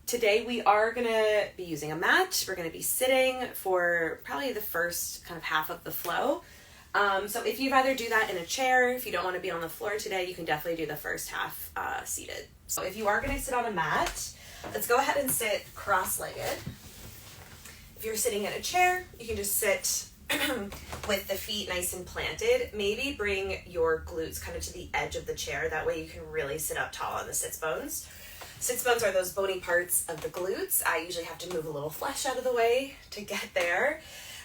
Today we are going to be using a mat. We're going to be sitting for probably the first kind of half of the flow. So if you'd rather do that in a chair, if you don't want to be on the floor today, you can definitely do the first half seated. So if you are going to sit on a mat, let's go ahead and sit cross-legged. If you're sitting in a chair, you can just sit with the feet nice and planted. Maybe bring your glutes kind of to the edge of the chair. That way you can really sit up tall on the sits bones. Sits bones are those bony parts of the glutes. I usually have to move a little flesh out of the way to get there.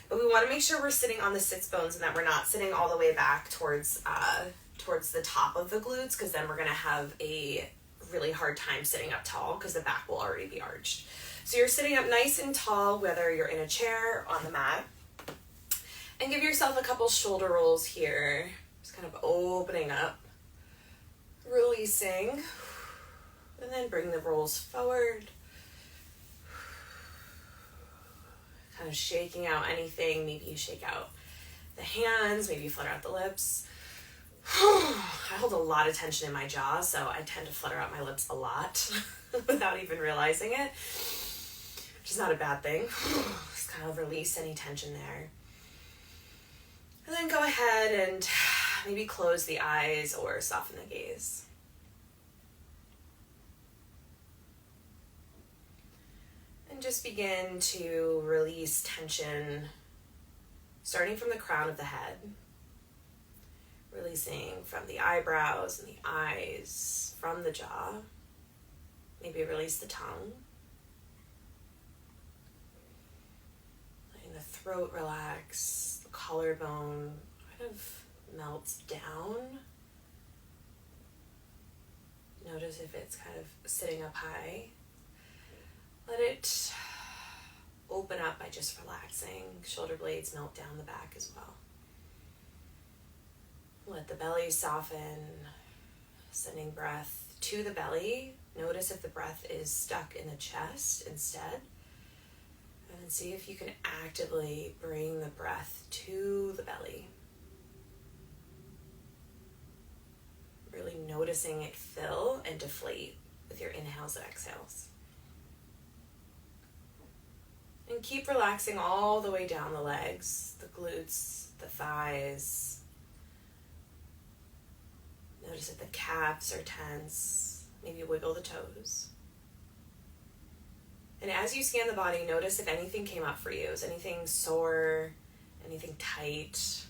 But we want to make sure we're sitting on the sits bones and that we're not sitting all the way back towards the top of the glutes, because then we're going to have a really hard time sitting up tall because the back will already be arched. So you're sitting up nice and tall, whether you're in a chair or on the mat. And give yourself a couple shoulder rolls here. Just kind of opening up, releasing, and then bring the rolls forward. Kind of shaking out anything. Maybe you shake out the hands, maybe you flutter out the lips. I hold a lot of tension in my jaw, so I tend to flutter out my lips a lot without even realizing it, which is not a bad thing. Just kind of release any tension there. And then go ahead and maybe close the eyes or soften the gaze. And just begin to release tension, starting from the crown of the head, releasing from the eyebrows and the eyes, from the jaw. Maybe release the tongue. Letting the throat relax. Collarbone kind of melts down. Notice if it's kind of sitting up high. Let it open up by just relaxing. Shoulder blades melt down the back as well. Let the belly soften, sending breath to the belly. Notice if the breath is stuck in the chest instead. And see if you can actively bring the breath to the belly. Really noticing it fill and deflate with your inhales and exhales. And keep relaxing all the way down the legs, the glutes, the thighs. Notice if the calves are tense. Maybe wiggle the toes. And as you scan the body, notice if anything came up for you. Is anything sore? Anything tight?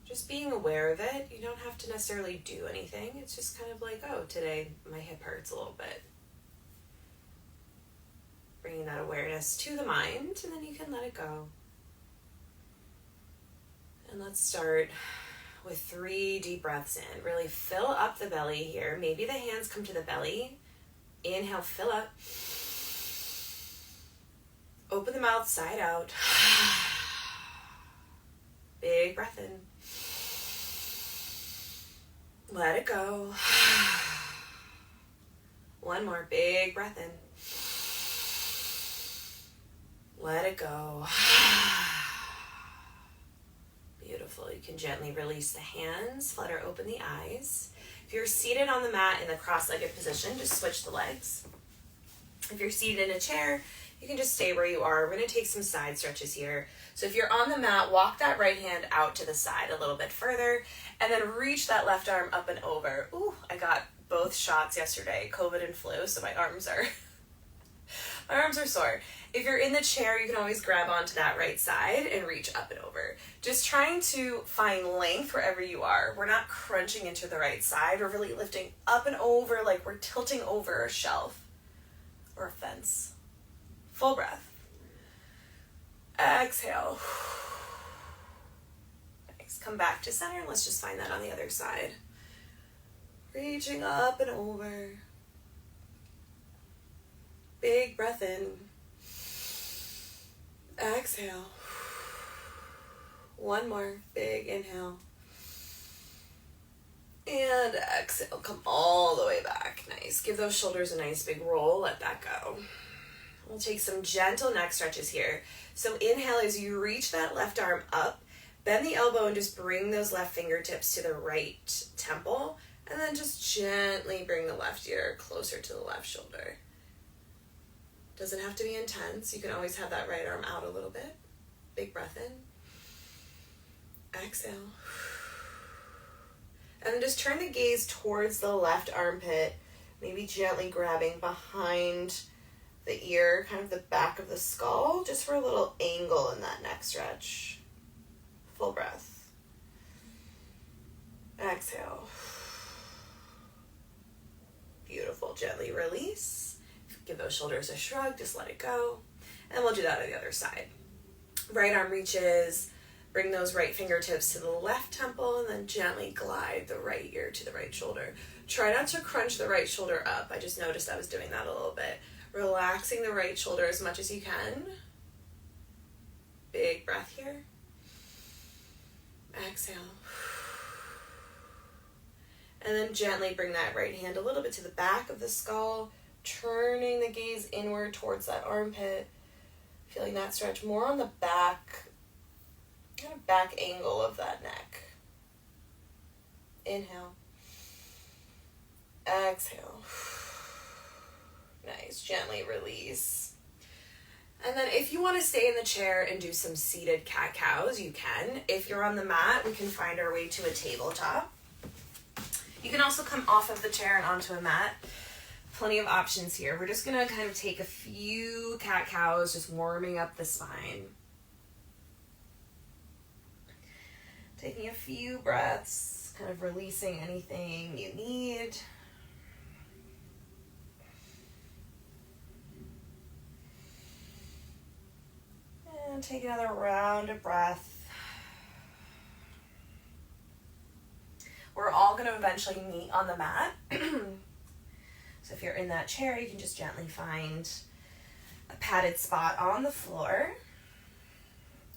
Just being aware of it. You don't have to necessarily do anything. It's just kind of like, oh, today my hip hurts a little bit. Bringing that awareness to the mind, and then you can let it go. And let's start with 3 deep breaths in. Really fill up the belly here. Maybe the hands come to the belly. Inhale, fill up. Open the mouth, side out. Big breath in. Let it go. One more big breath in. Let it go. Beautiful. You can gently release the hands, flutter open the eyes. If you're seated on the mat in the cross-legged position, just switch the legs. If you're seated in a chair, you can just stay where you are. We're going to take some side stretches here. So if you're on the mat, walk that right hand out to the side a little bit further, and then reach that left arm up and over. Ooh, I got both shots yesterday, COVID and flu, so my arms are sore. If you're in the chair, you can always grab onto that right side and reach up and over. Just trying to find length wherever you are. We're not crunching into the right side. We're really lifting up and over like we're tilting over a shelf or a fence. Full breath. Exhale. Nice. Come back to center and let's just find that on the other side. Reaching up and over. Big breath in. Exhale. One more big inhale. And exhale. Come all the way back. Nice. Give those shoulders a nice big roll. Let that go. We'll take some gentle neck stretches here. So inhale as you reach that left arm up. Bend the elbow and just bring those left fingertips to the right temple. And then just gently bring the left ear closer to the left shoulder. Doesn't have to be intense. You can always have that right arm out a little bit. Big breath in. Exhale. And then just turn the gaze towards the left armpit, maybe gently grabbing behind the ear, kind of the back of the skull, just for a little angle in that neck stretch. Full breath. Exhale. Beautiful. Gently release. Give those shoulders a shrug, just let it go. And we'll do that on the other side. Right arm reaches, bring those right fingertips to the left temple, and then gently glide the right ear to the right shoulder. Try not to crunch the right shoulder up. I just noticed I was doing that a little bit. Relaxing the right shoulder as much as you can. Big breath here. Exhale. And then gently bring that right hand a little bit to the back of the skull, turning the gaze inward towards that armpit. Feeling that stretch more on the back, kind of back angle of that neck. Inhale. Exhale. Nice. Gently release. And then if you want to stay in the chair and do some seated cat-cows, you can. If you're on the mat, we can find our way to a tabletop. You can also come off of the chair and onto a mat. Plenty of options here. We're just going to kind of take a few cat-cows, just warming up the spine. Taking a few breaths, kind of releasing anything you need. And take another round of breath. We're all going to eventually meet on the mat. So if you're in that chair, you can just gently find a padded spot on the floor.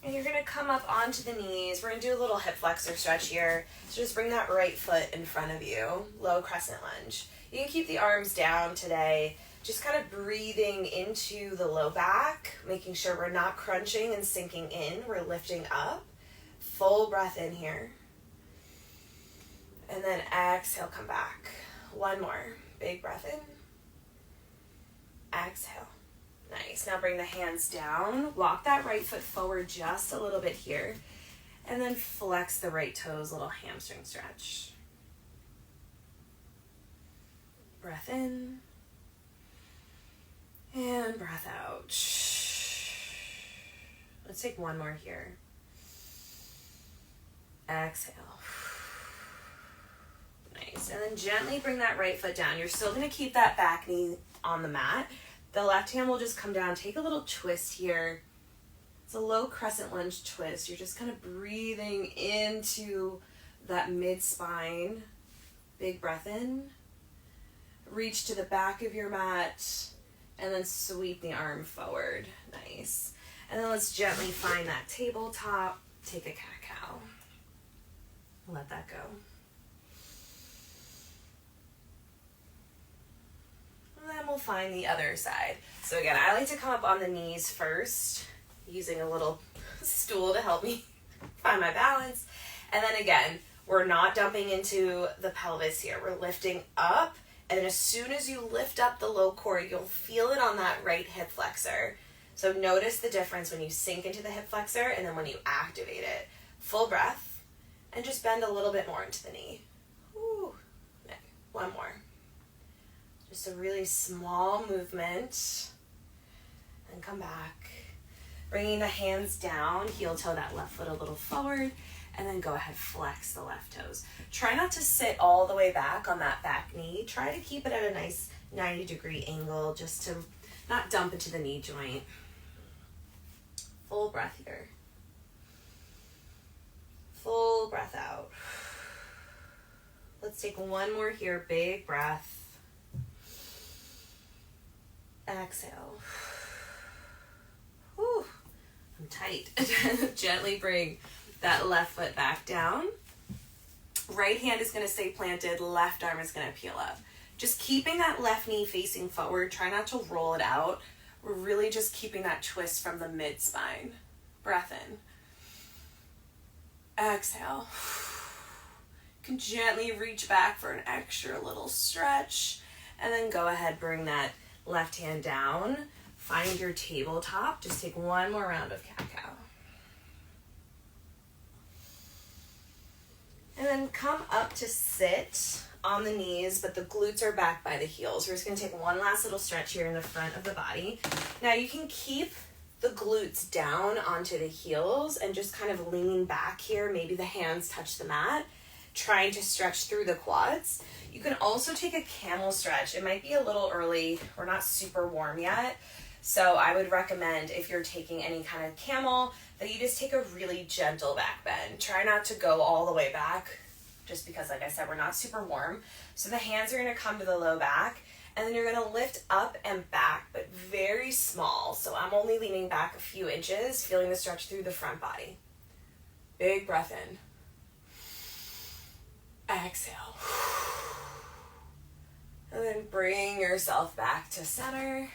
And you're going to come up onto the knees. We're going to do a little hip flexor stretch here. So just bring that right foot in front of you. Low crescent lunge. You can keep the arms down today. Just kind of breathing into the low back, making sure we're not crunching and sinking in. We're lifting up. Full breath in here. And then exhale, come back. One more. Big breath in. Exhale. Nice. Now bring the hands down. Walk that right foot forward just a little bit here. And then flex the right toes, little hamstring stretch. Breath in. And breath out. Let's take one more here. Exhale. Nice. And then gently bring that right foot down. You're still going to keep that back knee on the mat. The left hand will just come down. Take a little twist here. It's a low crescent lunge twist. You're just kind of breathing into that mid-spine. Big breath in. Reach to the back of your mat. And then sweep the arm forward. Nice. And then let's gently find that tabletop. Take a cat-cow. Let that go. And then we'll find the other side. So again, I like to come up on the knees first, using a little stool to help me find my balance. And then again, we're not dumping into the pelvis here. We're lifting up. And then as soon as you lift up the low core, you'll feel it on that right hip flexor. So notice the difference when you sink into the hip flexor and then when you activate it. Full breath. And just bend a little bit more into the knee. Woo. One more. Just a really small movement. And come back. Bringing the hands down, heel toe that left foot a little forward. And then go ahead, flex the left toes. Try not to sit all the way back on that back knee. Try to keep it at a nice 90-degree angle just to not dump into the knee joint. Full breath here. Full breath out. Let's take one more here. Big breath. Exhale. Whew. I'm tight. Gently bring that left foot back down. Right hand is going to stay planted. Left arm is going to peel up. Just keeping that left knee facing forward. Try not to roll it out. We're really just keeping that twist from the mid-spine. Breath in. Exhale. You can gently reach back for an extra little stretch. And then go ahead, bring that left hand down. Find your tabletop. Just take one more round of cat-cow. And then come up to sit on the knees, but the glutes are back by the heels. We're just going to take one last little stretch here in the front of the body. Now you can keep the glutes down onto the heels and just kind of lean back here. Maybe the hands touch the mat, trying to stretch through the quads. You can also take a camel stretch. It might be a little early. We're not super warm yet. So I would recommend, if you're taking any kind of camel, that you just take a really gentle back bend. Try not to go all the way back, just because, like I said, we're not super warm. So the hands are going to come to the low back, and then you're going to lift up and back, but very small. So I'm only leaning back a few inches, feeling the stretch through the front body. Big breath in. Exhale. And then bring yourself back to center.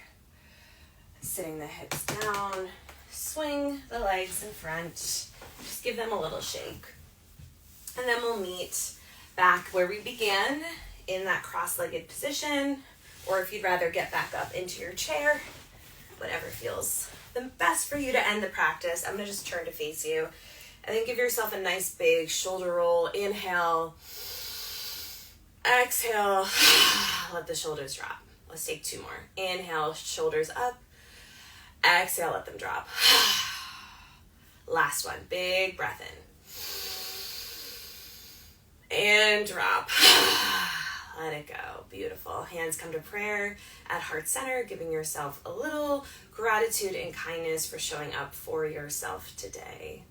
Sitting the hips down. Swing the legs in front. Just give them a little shake. And then we'll meet back where we began, in that cross-legged position. Or if you'd rather get back up into your chair, whatever feels the best for you to end the practice. I'm going to just turn to face you. And then give yourself a nice big shoulder roll. Inhale. Exhale. Let the shoulders drop. Let's take two more. Inhale, shoulders up. Exhale, let them drop. Last one. Big breath in. And drop. Let it go. Beautiful. Hands come to prayer at heart center, giving yourself a little gratitude and kindness for showing up for yourself today.